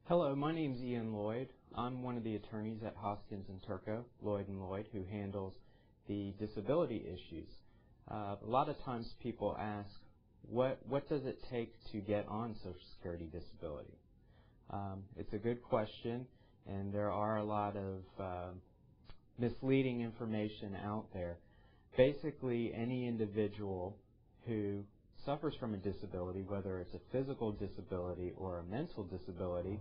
Hello, my name's Ian Lloyd. I'm one of the attorneys at Hoskins and Turco, Lloyd Lloyd, who handles the disability issues. A lot of times people ask, what does it take to get on Social Security disability? It's a good question, and there are a lot of misleading information out there. Basically, any individual who suffers from a disability, whether it's a physical disability or a mental disability,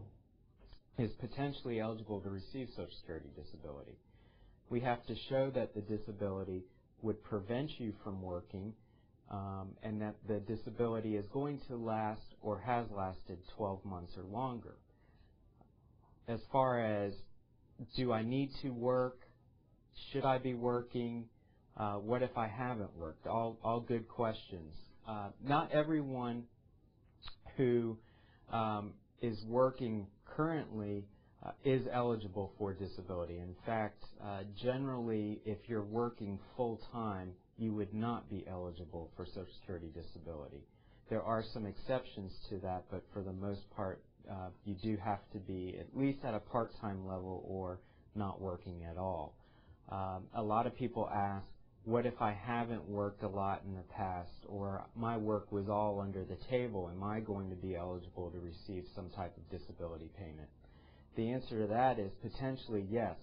is potentially eligible to receive Social Security disability. We have to show that the disability would prevent you from working and that the disability is going to last or has lasted 12 months or longer. As far as, do I need to work? Should I be working? What if I haven't worked? All good questions. Not everyone who is working currently is eligible for disability. In fact, generally, if you're working full-time, you would not be eligible for Social Security disability. There are some exceptions to that, but for the most part, you do have to be at least at a part-time level or not working at all. A lot of people ask, what if I haven't worked a lot in the past, or my work was all under the table? Am I going to be eligible to receive some type of disability payment? The answer to that is potentially yes.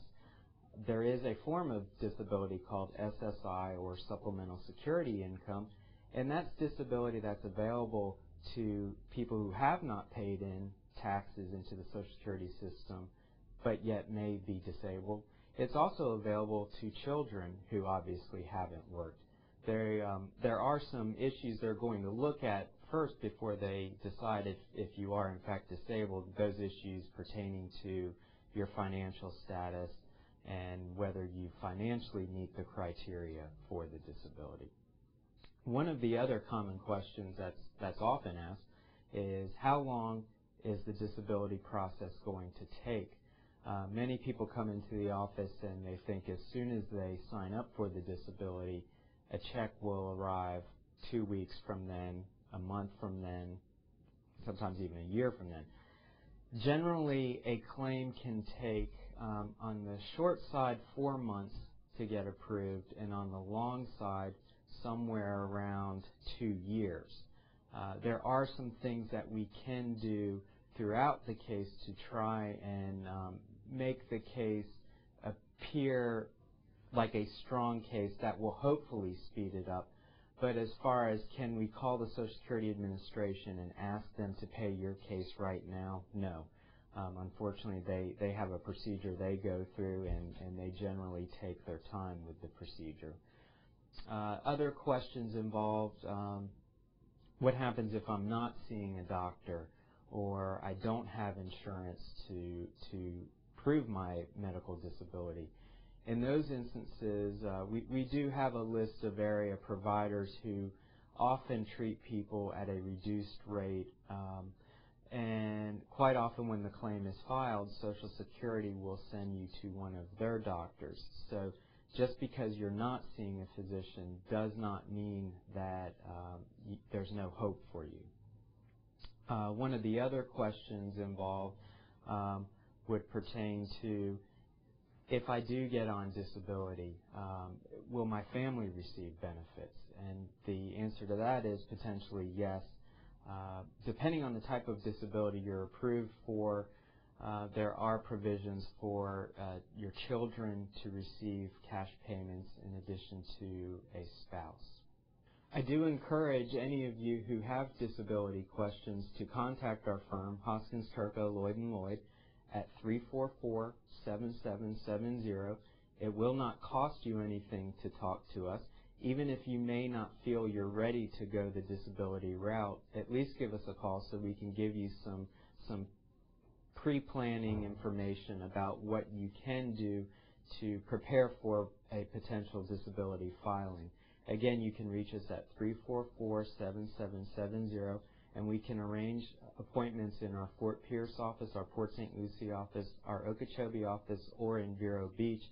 There is a form of disability called SSI, or Supplemental Security Income, and that's disability that's available to people who have not paid in taxes into the Social Security system, but yet may be disabled. It's also available to children who obviously haven't worked. There are some issues they're going to look at first before they decide if you are in fact disabled, those issues pertaining to your financial status and whether you financially meet the criteria for the disability. One of the other common questions that's often asked is, how long is the disability process going to take? Many people come into the office and they think as soon as they sign up for the disability, a check will arrive 2 weeks from then, a month from then, sometimes even a year from then. Generally, a claim can take, on the short side, 4 months to get approved, and on the long side, somewhere around 2 years. There are some things that we can do throughout the case to try and make the case appear like a strong case that will hopefully speed it up. But as far as, can we call the Social Security Administration and ask them to pay your case right now? No. Unfortunately, they have a procedure they go through, and they generally take their time with the procedure. Other questions involved, what happens if I'm not seeing a doctor, or I don't have insurance to prove my medical disability? In those instances, we do have a list of area providers who often treat people at a reduced rate, and quite often when the claim is filed, Social Security will send you to one of their doctors. So just because you're not seeing a physician does not mean that there's no hope for you. One of the other questions involved would pertain to, if I do get on disability, will my family receive benefits? And the answer to that is potentially yes. Depending on the type of disability you're approved for, there are provisions for your children to receive cash payments in addition to a spouse. I do encourage any of you who have disability questions to contact our firm, Hoskins, Turco, Lloyd Lloyd, at 344-7770. It will not cost you anything to talk to us. Even if you may not feel you're ready to go the disability route, at least give us a call so we can give you some pre-planning information about what you can do to prepare for a potential disability filing. Again, you can reach us at 344-7770, and we can arrange appointments in our Fort Pierce office, our Port St. Lucie office, our Okeechobee office, or in Vero Beach.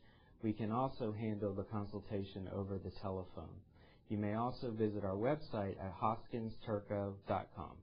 We can also handle the consultation over the telephone. You may also visit our website at hoskinsturco.com.